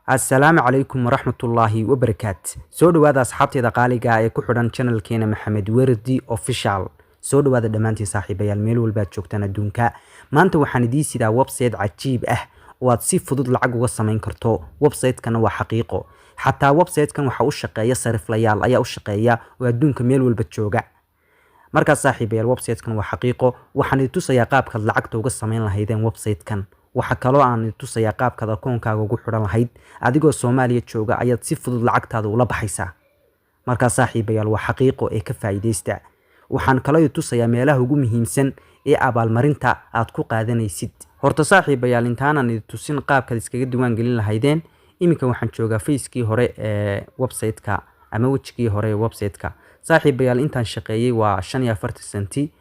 السلام عليكم ورحمة الله وبركاته. سو dhawaada asxaabteeda qaaliga ah ee ku xidhan channelkeena Maxamed Wardi Official. Soo dhawaada dhamaantiin saaxiibayaal meel walba aad joogtaan adduunka. Maanta waxaan idiin sidaa website cajiib ah oo aad si fudud lacag uga samayn karto. Website-kan waa xaqiiqo. Xataa website-kan waxa uu shaqeeya sariflayaal ayaa u shaqeeya oo adduunka meel walba jooga. Marka saaxiibayaal website-kan waa xaqiiqo. Waxaan idin tusayaa qaabka lacagta uga samayn lahaydeen website-kan. waxa kaloo aan tusayaa qaabka akoonkaaga ugu xiran lahayd adigoo Soomaaliya jooga ayaad si fudud lacagtaada ula baxaysaa. Marka saaxiibayaal waa xaqiiqo ee ka faa'iideysta. Waxaan kaloo tusayaa meelaha ugu muhiimsan ee abaalmarinta aad ku qaadanaysid. Horta saaxiibayaal intaanan idin tusin qaabka iskaga diiwaan gelin lahaydeen, iminka waxaan joogaa face-kii hore ee website-ka ama wejigii hore ee website-ka. Saaxiibayaal intaan shaqeeyay waa 45 senti.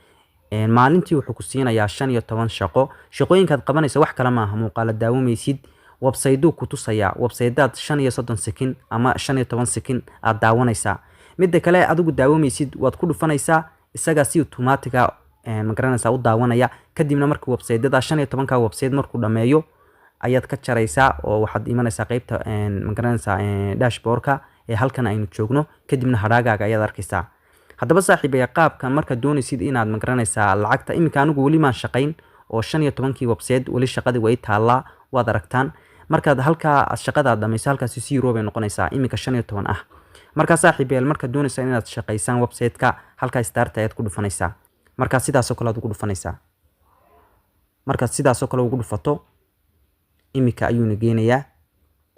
maalintii wuxuu ku siinayaa 15 shaqo. Shaqooyinkaad qabanaysa wax kala maaha muuqaal daawamaysid. Website-du ku tusaya website-daad 35 sekin ama 15 sekin aad daawanaysaa. Midda kale adigu daawamaysid waad ku dhufanaysaa isaga si automatic ah ma garanaysaa u daawanaya. Kadibna markii website-dada 15 ka website markuu dhameeyo ayaad ka jaraysaa oo waxaad imanaysaa qaybta ma garanaysaa dashboard-ka ee halkan aynu joogno. Kadibna hadhaagaaga ayaad arkaysaa. haddaba saaxiibaya qaabkan marka doonaysid inaad ma garanaysaa lacagta iminka anigu wali ma shaqayn oo 15kii website wali shaqadii way taalaa waad aragtaan. markaad halka shaqada dhamayso halkaas si bay noqonaysaa iminka 15 ah. marka saaxiibayaal marka doonaysaa inaad shaqaysaan website-ka halka start ayaad ku dhufanaysaa. marka sidaas oo kale aad ugu dhufanaysaa. marka sidaas oo kale ugu dhufato iminka ayuu nageenayaa.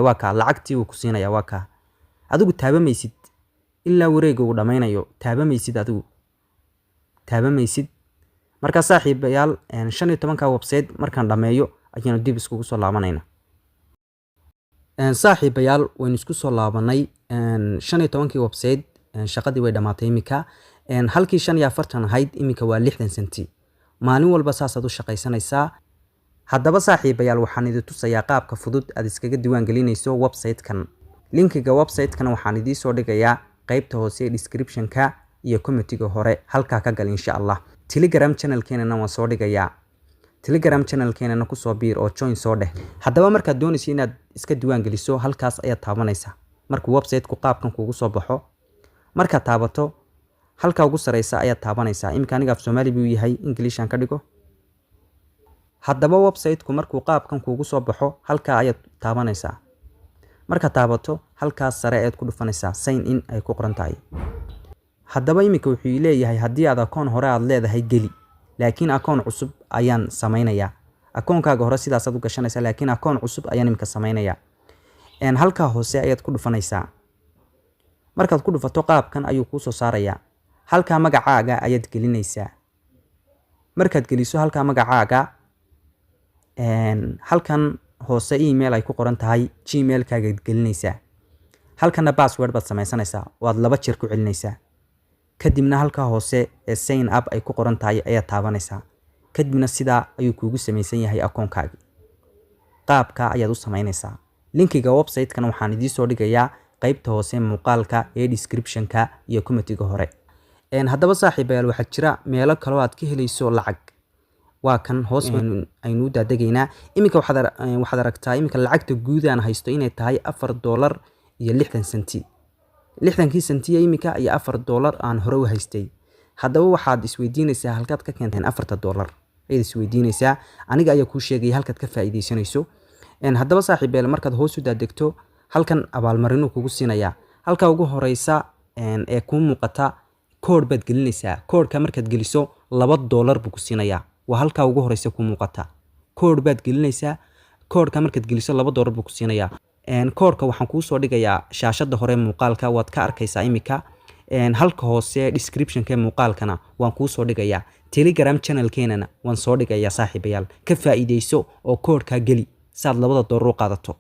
waa ka lacagtii uu ku siinayaa waa ka adigu taabamaysid ilaa wareega uu dhamaynayo taabamaysid adigu taabamaysid. marka saaxiibayaal 15ka website markaan dhameeyo ayaan dib iskugu soo laabanayna. saaxiibayaal waan isku soo laabanay 15kii website shaqadii way dhamaatay iminka. halkii 45 ahayd iminka waa 60 senti. maalin walba saas aad u shaqaysanaysaa. haddaba saaxiibayaal waxaan idin tusayaa qaabka fudud aad iskaga diiwaan gelinayso website-kan. linkiga website-kan waxaan idiin soo dhigayaa qaybta hoose ee description-ka iyo comment-iga hore halka ka gal insha Allah. Telegram channel-keenana waan soo dhigayaa. Telegram channel-keenana ku soo biir oo join soo dheh. haddaba markaad doonaysid inaad iska diiwaan geliso halkaas ayaad taabanaysaa. markuu website-ku qaabkan kuugu soo baxo marka taabato halka ugu sareysa ayaad taabanaysaa. imika aniga af Soomaali buu yahay English aan ka dhigo. haddaba website-ku markuu qaabkan kuugu soo baxo halka ayaad taabanaysaa. marka taabato halkaas sare ayaad ku dhufanaysaa sign in ay ku qoran tahay. haddaba imika wuxuu leeyahay haddii aad akoon hore aad leedahay geli laakiin akoon cusub ayaan samaynayaa. akoonkaaga hore sidaas aad u gashanaysaa laakiin akoon cusub ayaan imika samaynayaa. halka hoose ayaad ku dhufanaysaa. markaad ku dhufato qaabkan ayuu kuu soo saarayaa. halka magacaaga ayaad gelinaysaa. markaad geliso halka magacaaga halkan hoose email ay ku qoran tahay gmail-kaaga gelinaysaa. halkana password baad samaysanaysaa waad 2 jeer ku celinaysaa. kadibna halka hoose ee sign up ay ku qoran tahay ayaad taabanaysaa. kadibna sidaa ayuu kuugu samaysan yahay akoonkaaga. qaabka ayaad u samaynaysaa. linkiga website-kan waxaan idiin soo dhigayaa qaybta hoose muuqaalka ee description-ka iyo comment-iga hore. haddaba saaxiibayaal waxaa jira meelo kale oo aad ka helayso lacag. waa kan hoos aynu u daadageynaa. iminka waxaad aragtaa iminka lacagta guud aan haysto inay tahay $4.60 senti. 60kii senti iminka iyo $4 aan hore u haystay. haddaba waxaad isweydiinaysaa halkaad ka keenteen $4 ayaad isweydiinaysaa. aniga ayaa kuu sheegay halkaad ka faa'iideysanayso. haddaba saaxiibayaal markaad hoos u daadegto halkan abaalmarino kugu siinayaa. halka ugu horeysa ee kuu muuqata code baad gelinaysaa. code-ka markaad geliso $2 buu ku siinayaa. waa halka ugu horeysa ku muuqata. code baad gelinaysaa. code-ka markaad geliso $2 buu ku siinayaa. code-ka waxaan kuu soo dhigayaa shaashada hore muuqaalka waad ka arkaysaa imika. halka hoose description-ka muuqaalkana waan kuu soo dhigayaa. Telegram channel-keenana waan soo dhigayaa saaxiibayaal. ka faa'iideyso oo code-ka geli saad $2 u qaadato.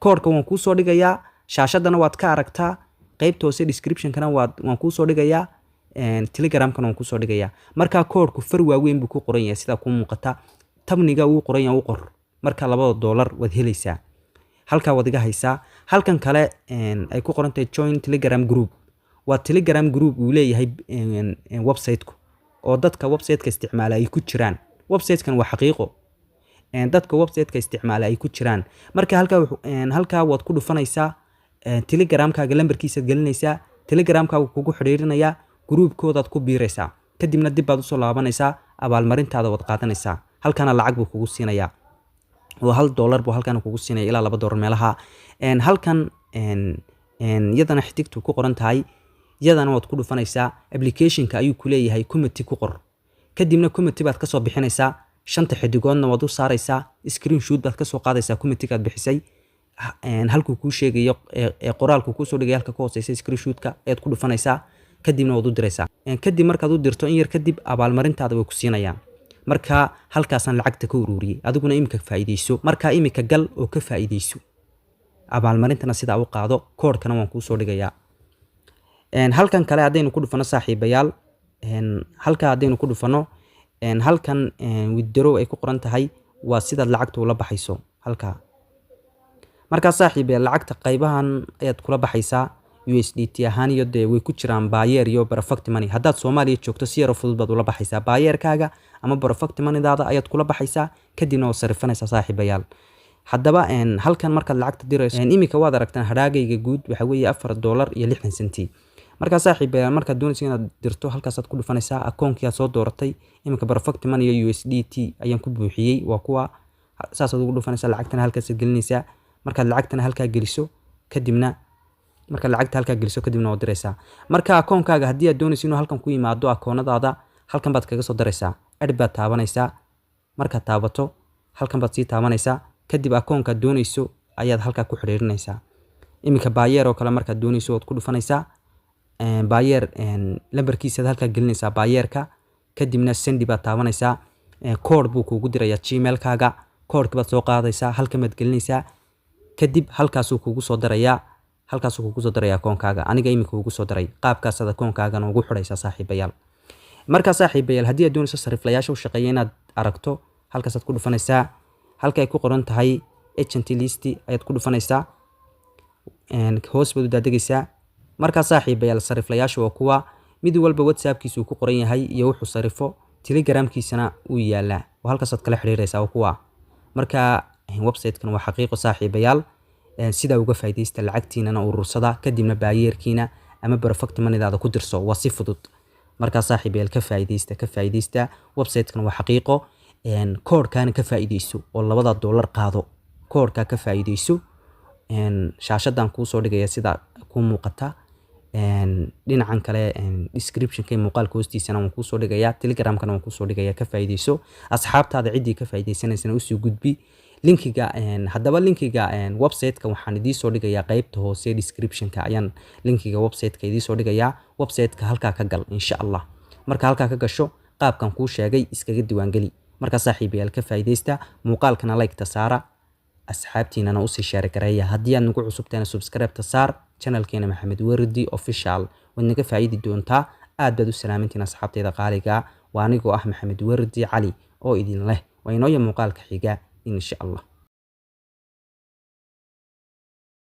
code-ka waan kuu soo dhigayaa shaashadana waad ka aragtaa. qaybta hoose description-kana waan kuu soo dhigayaa. Telegram-kana waan ku soo dhigayaa. marka code-ku far waaweyn buu ku qoran yahay sida ku muuqata. tabniga uu qoran yahay u qor. marka $2 waad helaysaa. halka waad iga haysaa. halkan kale ay ku qoran tahay join Telegram group. waa Telegram group uu leeyahay website-ku oo dadka website-ka isticmaala ay ku jiraan. website-kan waa xaqiiqo. dadka website-ka isticmaala ay ku jiraan. Marka halkaa waad ku dhufanaysaa Telegram-kaaga lambarkiisa gelinaysaa, Telegram-kaaga kugu xiriirinaya, group-koodaad ku biiraysaa. Kadibna dib baad u soo laabanaysaa, abaalmarintaada wad qaadanaysaa. Halkaana lacag buu kugu siinayaa. oo $1 buu halkan kugu siinaya ilaa $2 meelaha. halkan yadana xidigtu ku qoran tahay, yadana waad ku dhufanaysaa. Application-ka ayuu ku leeyahay committee ku qor. Kadibna committee baad ka soo bixinaysaa, 5 xidigoodna waad u saaraysaa, screenshot baad ka soo qaadaysaa committee kaad bixisay. halkuu kuu sheegayo qoraalku ku soo dhigay halka ka hooseysa screenshot-ka ayaad ku dhufanaysaa, kadibna waad u diraysaa. kadib markaad u dirto in yar kadib abaalmarintaada way ku siinayaan. marka halkaasaan lacagta ka ururiyay, adiguna imika faa'iideyso. marka imika gal oo ka faa'iideyso, abaalmarintana sida u qaado, koodhkana waan kuu soo dhigayaa. halkan kale hadaynu ku dhufano saaxiibayaal, halka hadaynu ku dhufano, halkan withdraw ay ku qoran tahay waa sida lacagtu ula baxayso halka. marka saaxiibayaal lacagta qaybahan ayaad kula baxaysaa USDT ahaan, iyo way ku jiraan Payeer iyo Perfect Money. haddaad Soomaaliya joogto si yar fudud baad ula baxaysaa Payeerkaaga ama Perfect Money-daada ayaad kula baxaysaa, kadibna waad sarifanaysaa saaxiibayaal. haddaba halkan markaad lacagta dirayso, imika waad aragtaan hadhaagayga guud waxa weeye $4.60. marka saaxiibayaal markaad doonayso inaad dirto, halkaasaad ku dhufanaysaa. akoonkii aad soo dooratay imika Perfect Money iyo USDT ayaan ku buuxiyey, waa kuwa saasaad ugu dhufanaysaa. lacagtana halkaas gelinaysaa. markaad lacagtana halkaa geliso, kadibna waad diraysaa. marka akoonkaaga haddii aad doonayso inuu halkan ku yimaado akoonadaada, halkan baad kaga soo daraysaa. add baad taabanaysaa. markaad taabato, halkan baad sii taabanaysaa. kadib akoonkaad doonayso ayaad halkaa ku xiriirinaysaa. imika Payeer oo kale markaad doonayso waad ku dhufanaysaa. Payeer lambarkiisa halkaa gelinaysaa Payeerka, kadibna send baad taabanaysaa. koodh buu kugu dirayaa Gmail-kaaga. koodhka baad soo qaadaysaa, halkan baad gelinaysaa. kadib halkaasuu kugu soo darayaa akoonkaaga. aniga imika ugu soo daray. qaabkaasaad akoonkaagana ugu xidhaysaa saaxiibayaal. marka saaxiibayaal haddii aad doonayso sariflayaasha u shaqeeya inaad aragto, halkaasaad ku dhufanaysaa. halka ay ku qoran tahay agent list ayaad ku dhufanaysaa. hoos baad u daadegaysaa. marka saaxiibayaal sariflayaasha waa kuwa mid walba WhatsApp-kiisu ku qoran yahay iyo wuxuu sarifo, Telegram-kiisana uu yaalaa. halkaasaad kala xiriiraysaa kuwa. marka website-kan waa xaqiiqo saaxiibayaal. sida uga faa'iideysta lacagtiinana urursada, kadibna Payeerkiina ama Perfect Money-daada ku dirso, waa si fudud. marka saaxiibayaal ka faa'iideysta website-kan waa xaqiiqo. koodhkaana ka faa'iideyso oo $2 qaado. koodhka ka faa'iideyso. shaashadan kuu soo dhigaya sida ku muuqata. dhinacan kale description-ka muuqaalka hoostiisana waan kuu soo dhigayaa. Telegram-kana waan kuu soo dhigayaa. ka faa'iideyso. asxaabtaada cidii ka faa'iideysanaysana u soo gudbi. linkiga website-ka waxaan idin soo dhigayaa qaybta hoose description-ka ayaan linkiga website-ka idin soo dhigayaa. website-ka halkaa ka gal insha Allah. marka halkaa ka gasho, qaabkan kuu sheegay iskaga diiwaan geli. marka saaxiibayaal ka faa'iideysta, muuqaalkana like-ta saara, asxaabtiinana u sii share gareeya. haddii aad nagu cusubtayna subscribe-ta saar channel-keena Maxamed Wardi Official. waad naga faa'iidi doontaa. aad baad u salaamintiin asxaabtayda qaaliga. waa anigoo ah Maxamed Wardi Cali oo idin leh. waa inoo muuqaalka xiga insha Allah.